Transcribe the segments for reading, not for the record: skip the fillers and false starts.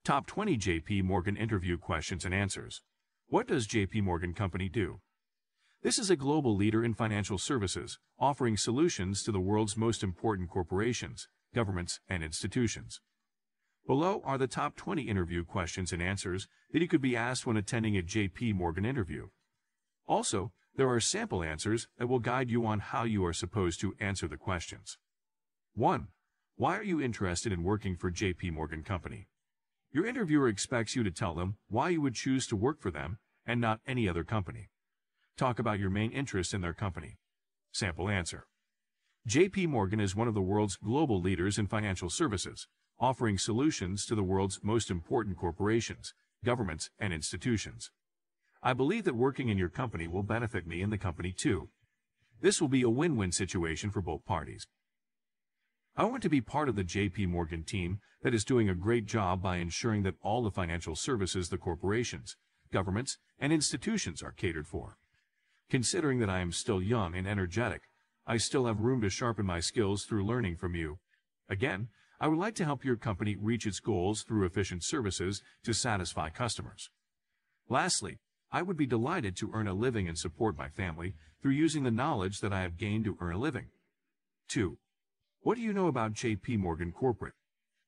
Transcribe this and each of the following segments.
Top 20 JP Morgan Interview Questions and Answers. What does JP Morgan Company do? This is a global leader in financial services, offering solutions to the world's most important corporations, governments, and institutions. Below are the top 20 interview questions and answers that you could be asked when attending a JP Morgan interview. Also, there are sample answers that will guide you on how you are supposed to answer the questions. 1. Why are you interested in working for JP Morgan Company? Your interviewer expects you to tell them why you would choose to work for them and not any other company. Talk about your main interest in their company. Sample answer. JP Morgan is one of the world's global leaders in financial services, offering solutions to the world's most important corporations, governments, and institutions. I believe that working in your company will benefit me and the company too. This will be a win-win situation for both parties. I want to be part of the JP Morgan team that is doing a great job by ensuring that all the financial services the corporations, governments, and institutions are catered for. Considering that I am still young and energetic, I still have room to sharpen my skills through learning from you. Again, I would like to help your company reach its goals through efficient services to satisfy customers. Lastly, I would be delighted to earn a living and support my family through using the knowledge that I have gained to earn a living. 2. What do you know about JP Morgan Corporate?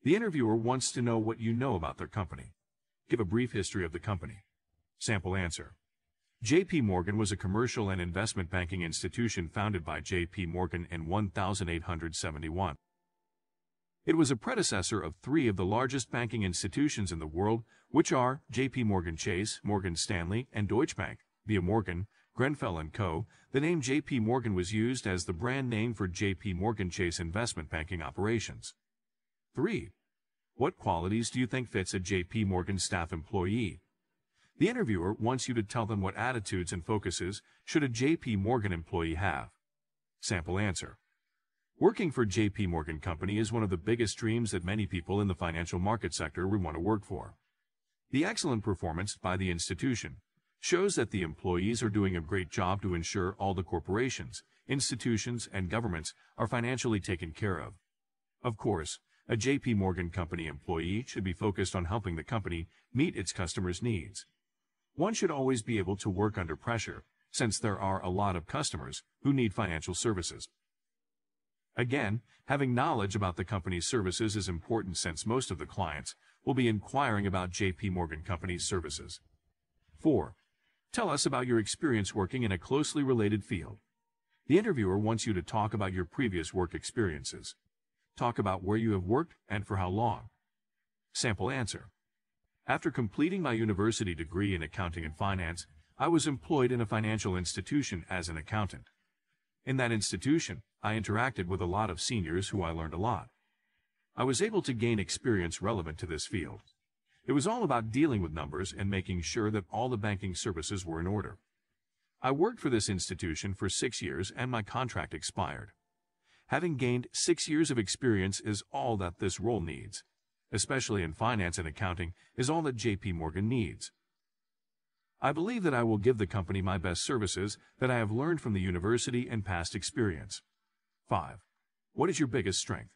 The interviewer wants to know what you know about their company. Give a brief history of the company. Sample answer. JP Morgan was a commercial and investment banking institution founded by JP Morgan in 1871. It was a predecessor of three of the largest banking institutions in the world, which are JP Morgan Chase, Morgan Stanley, and Deutsche Bank, via Morgan, Grenfell & Co. The name JP Morgan was used as the brand name for JP Morgan Chase investment banking operations. 3. What qualities do you think fits a JP Morgan staff employee? The interviewer wants you to tell them what attitudes and focuses should a JP Morgan employee have. Sample answer. Working for JP Morgan Company is one of the biggest dreams that many people in the financial market sector would want to work for. The excellent performance by the institution shows that the employees are doing a great job to ensure all the corporations, institutions, and governments are financially taken care of. Of course, a JP Morgan Company employee should be focused on helping the company meet its customers' needs. One should always be able to work under pressure, since there are a lot of customers who need financial services. Again, having knowledge about the company's services is important since most of the clients will be inquiring about JP Morgan Company's services. 4. Tell us about your experience working in a closely related field. The interviewer wants you to talk about your previous work experiences. Talk about where you have worked and for how long. Sample answer. After completing my university degree in accounting and finance, I was employed in a financial institution as an accountant. In that institution, I interacted with a lot of seniors who I learned a lot. I was able to gain experience relevant to this field. It was all about dealing with numbers and making sure that all the banking services were in order. I worked for this institution for 6 years and my contract expired. Having gained 6 years of experience is all that this role needs, especially in finance and accounting, is all that JP Morgan needs. I believe that I will give the company my best services that I have learned from the university and past experience. 5. What is your biggest strength?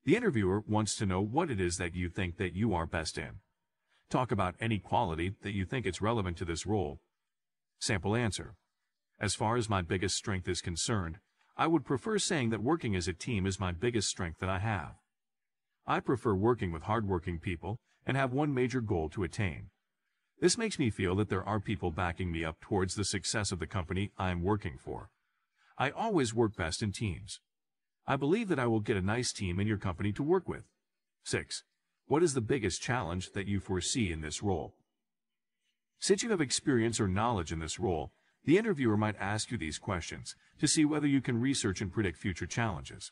The interviewer wants to know what it is that you think that you are best in. Talk about any quality that you think is relevant to this role. Sample answer. As far as my biggest strength is concerned, I would prefer saying that working as a team is my biggest strength that I have. I prefer working with hardworking people and have one major goal to attain. This makes me feel that there are people backing me up towards the success of the company I am working for. I always work best in teams. I believe that I will get a nice team in your company to work with. 6. What is the biggest challenge that you foresee in this role? Since you have experience or knowledge in this role, the interviewer might ask you these questions to see whether you can research and predict future challenges.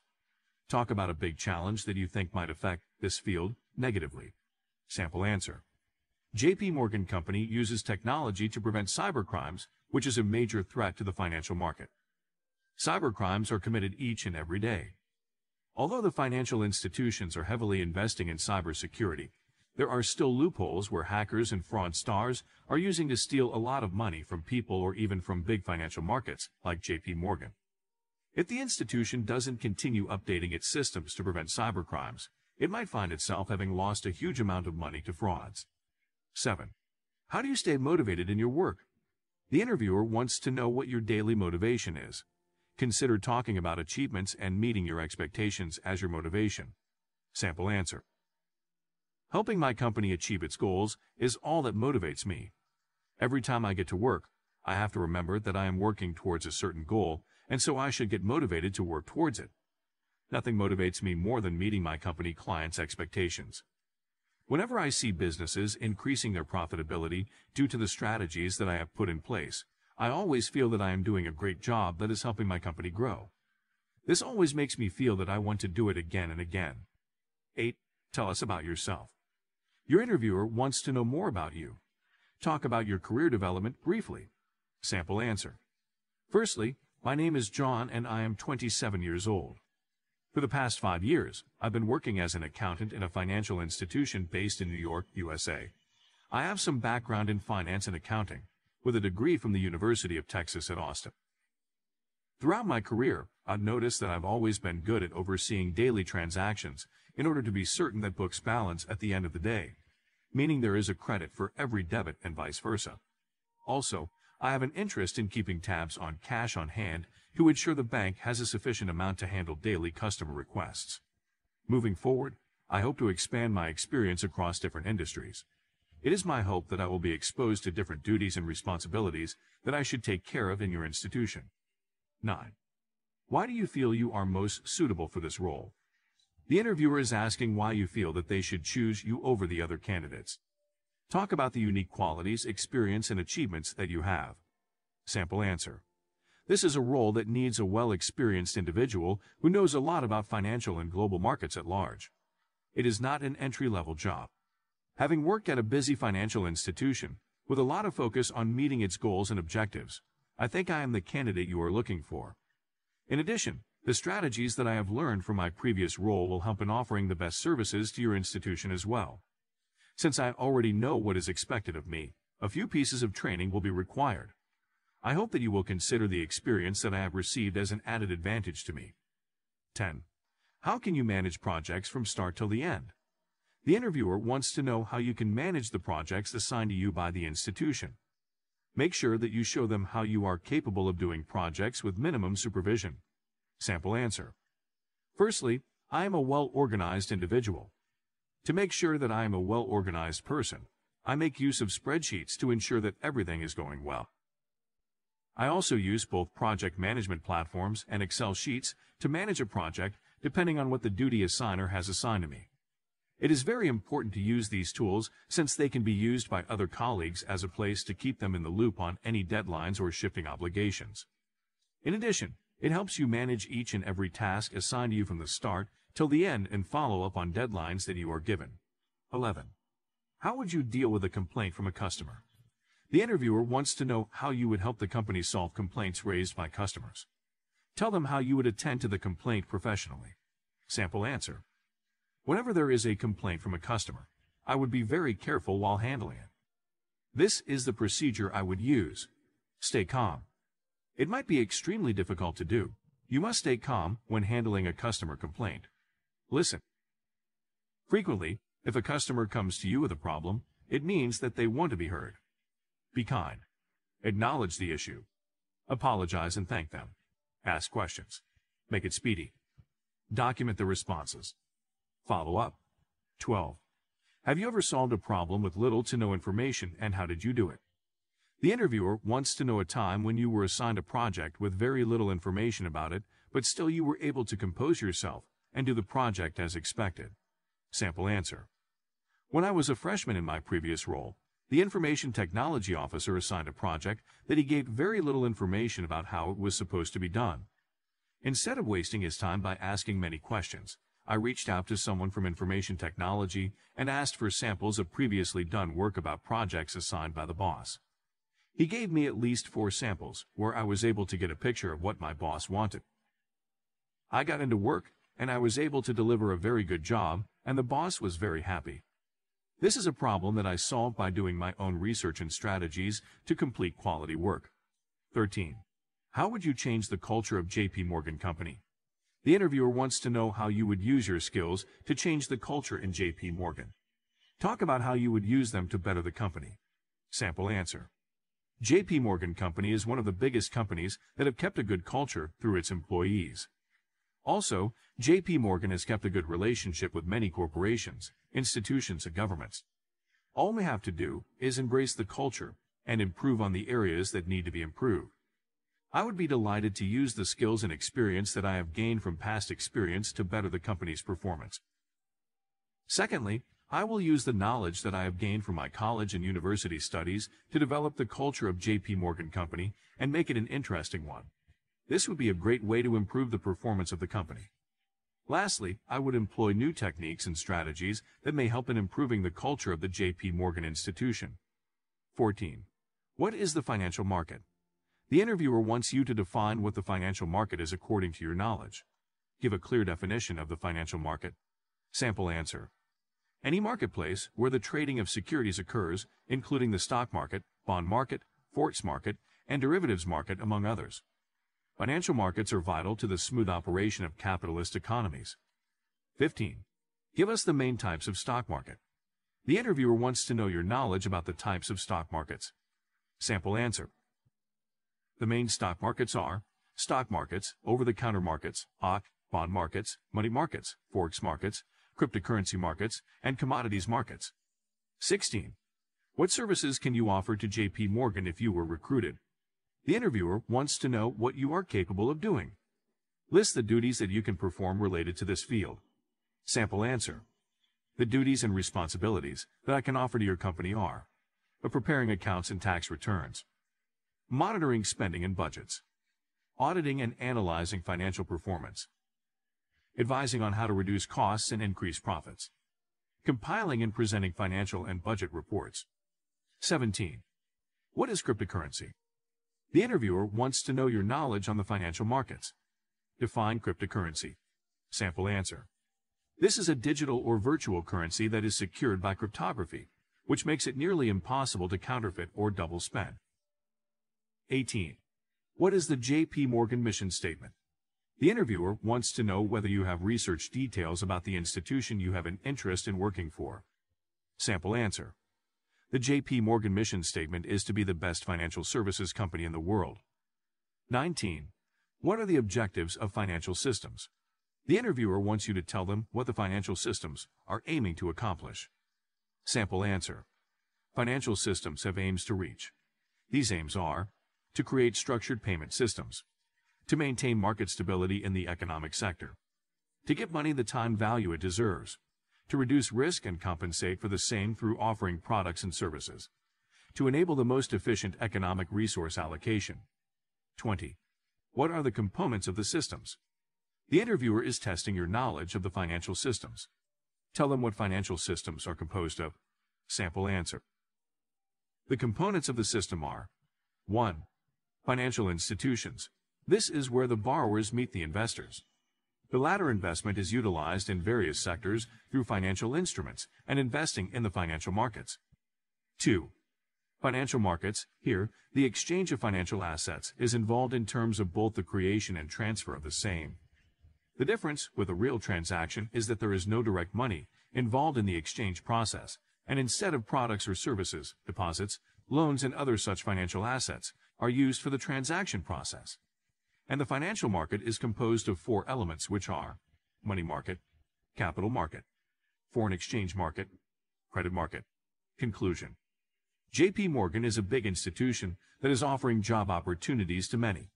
Talk about a big challenge that you think might affect this field negatively. Sample answer. JP Morgan Company uses technology to prevent cybercrimes, which is a major threat to the financial market. Cybercrimes are committed each and every day. Although the financial institutions are heavily investing in cybersecurity, there are still loopholes where hackers and fraudsters are using to steal a lot of money from people or even from big financial markets like JP Morgan. If the institution doesn't continue updating its systems to prevent cybercrimes, it might find itself having lost a huge amount of money to frauds. 7. How do you stay motivated in your work? The interviewer wants to know what your daily motivation is. Consider talking about achievements and meeting your expectations as your motivation. Sample answer. Helping my company achieve its goals is all that motivates me. Every time I get to work, I have to remember that I am working towards a certain goal, and so I should get motivated to work towards it. Nothing motivates me more than meeting my company clients' expectations. Whenever I see businesses increasing their profitability due to the strategies that I have put in place, I always feel that I am doing a great job that is helping my company grow. This always makes me feel that I want to do it again and again. 8. Tell us about yourself. Your interviewer wants to know more about you. Talk about your career development briefly. Sample answer. Firstly, my name is John and I am 27 years old. For the past 5 years, I've been working as an accountant in a financial institution based in New York, USA. I have some background in finance and accounting, with a degree from the University of Texas at Austin. Throughout my career, I've noticed that I've always been good at overseeing daily transactions in order to be certain that books balance at the end of the day, meaning there is a credit for every debit and vice versa. Also, I have an interest in keeping tabs on cash on hand to ensure the bank has a sufficient amount to handle daily customer requests. Moving forward, I hope to expand my experience across different industries. It is my hope that I will be exposed to different duties and responsibilities that I should take care of in your institution. 9. Why do you feel you are most suitable for this role? The interviewer is asking why you feel that they should choose you over the other candidates. Talk about the unique qualities, experience, and achievements that you have. Sample answer. This is a role that needs a well-experienced individual who knows a lot about financial and global markets at large. It is not an entry-level job. Having worked at a busy financial institution, with a lot of focus on meeting its goals and objectives, I think I am the candidate you are looking for. In addition, the strategies that I have learned from my previous role will help in offering the best services to your institution as well. Since I already know what is expected of me, a few pieces of training will be required. I hope that you will consider the experience that I have received as an added advantage to me. 10. How can you manage projects from start till the end? The interviewer wants to know how you can manage the projects assigned to you by the institution. Make sure that you show them how you are capable of doing projects with minimum supervision. Sample answer. Firstly, I am a well-organized individual. To make sure that I am a well-organized person, I make use of spreadsheets to ensure that everything is going well. I also use both project management platforms and Excel sheets to manage a project depending on what the duty assigner has assigned to me. It is very important to use these tools since they can be used by other colleagues as a place to keep them in the loop on any deadlines or shifting obligations. In addition, it helps you manage each and every task assigned to you from the start till the end and follow up on deadlines that you are given. 11. How would you deal with a complaint from a customer? The interviewer wants to know how you would help the company solve complaints raised by customers. Tell them how you would attend to the complaint professionally. Sample answer. Whenever there is a complaint from a customer, I would be very careful while handling it. This is the procedure I would use. Stay calm. It might be extremely difficult to do. You must stay calm when handling a customer complaint. Listen. Frequently, if a customer comes to you with a problem, it means that they want to be heard. Be kind. Acknowledge the issue. Apologize and thank them. Ask questions. Make it speedy. Document the responses. Follow up. 12. Have you ever solved a problem with little to no information, and how did you do it? The interviewer wants to know a time when you were assigned a project with very little information about it, but still you were able to compose yourself and do the project as expected. Sample answer. When I was a freshman in my previous role, the information technology officer assigned a project that he gave very little information about how it was supposed to be done. Instead of wasting his time by asking many questions, I reached out to someone from information technology and asked for samples of previously done work about projects assigned by the boss. He gave me at least 4 samples where I was able to get a picture of what my boss wanted. I got into work and I was able to deliver a very good job, and the boss was very happy. This is a problem that I solved by doing my own research and strategies to complete quality work. 13. How would you change the culture of JP Morgan Company? The interviewer wants to know how you would use your skills to change the culture in JP Morgan. Talk about how you would use them to better the company. Sample answer. JP Morgan Company is one of the biggest companies that have kept a good culture through its employees. Also, JP Morgan has kept a good relationship with many corporations, institutions, and governments. All we have to do is embrace the culture and improve on the areas that need to be improved. I would be delighted to use the skills and experience that I have gained from past experience to better the company's performance. Secondly, I will use the knowledge that I have gained from my college and university studies to develop the culture of JP Morgan Company and make it an interesting one. This would be a great way to improve the performance of the company. Lastly, I would employ new techniques and strategies that may help in improving the culture of the JP Morgan institution. 14. What is the financial market? The interviewer wants you to define what the financial market is according to your knowledge. Give a clear definition of the financial market. Sample answer. Any marketplace where the trading of securities occurs, including the stock market, bond market, forex market, and derivatives market, among others. Financial markets are vital to the smooth operation of capitalist economies. 15. Give us the main types of stock market. The interviewer wants to know your knowledge about the types of stock markets. Sample answer. The main stock markets are stock markets, over-the-counter markets, OC, bond markets, money markets, forex markets, cryptocurrency markets, and commodities markets. 16. What services can you offer to JP Morgan if you were recruited? The interviewer wants to know what you are capable of doing. List the duties that you can perform related to this field. Sample answer. The duties and responsibilities that I can offer to your company are preparing accounts and tax returns, monitoring spending and budgets, auditing and analyzing financial performance, advising on how to reduce costs and increase profits, compiling and presenting financial and budget reports. 17. What is cryptocurrency? The interviewer wants to know your knowledge on the financial markets. Define cryptocurrency. Sample answer. This is a digital or virtual currency that is secured by cryptography, which makes it nearly impossible to counterfeit or double spend. 18. What is the JP Morgan mission statement? The interviewer wants to know whether you have research details about the institution you have an interest in working for. Sample answer. The JP Morgan mission statement is to be the best financial services company in the world. 19. What are the objectives of financial systems? The interviewer wants you to tell them what the financial systems are aiming to accomplish. Sample answer. Financial systems have aims to reach. These aims are to create structured payment systems, to maintain market stability in the economic sector, to give money the time value it deserves, to reduce risk and compensate for the same through offering products and services, to enable the most efficient economic resource allocation. 20. What are the components of the systems? The interviewer is testing your knowledge of the financial systems. Tell them what financial systems are composed of. Sample answer. The components of the system are 1. Financial institutions. This is where the borrowers meet the investors. The latter investment is utilized in various sectors through financial instruments and investing in the financial markets. 2. Financial markets. Here, the exchange of financial assets is involved in terms of both the creation and transfer of the same. The difference with a real transaction is that there is no direct money involved in the exchange process, and instead of products or services, deposits, loans, and other such financial assets are used for the transaction process. And the financial market is composed of 4 elements, which are money market, capital market, foreign exchange market, credit market. Conclusion. JP Morgan is a big institution that is offering job opportunities to many.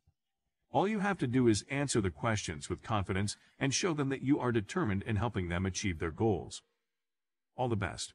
All you have to do is answer the questions with confidence and show them that you are determined in helping them achieve their goals. All the best.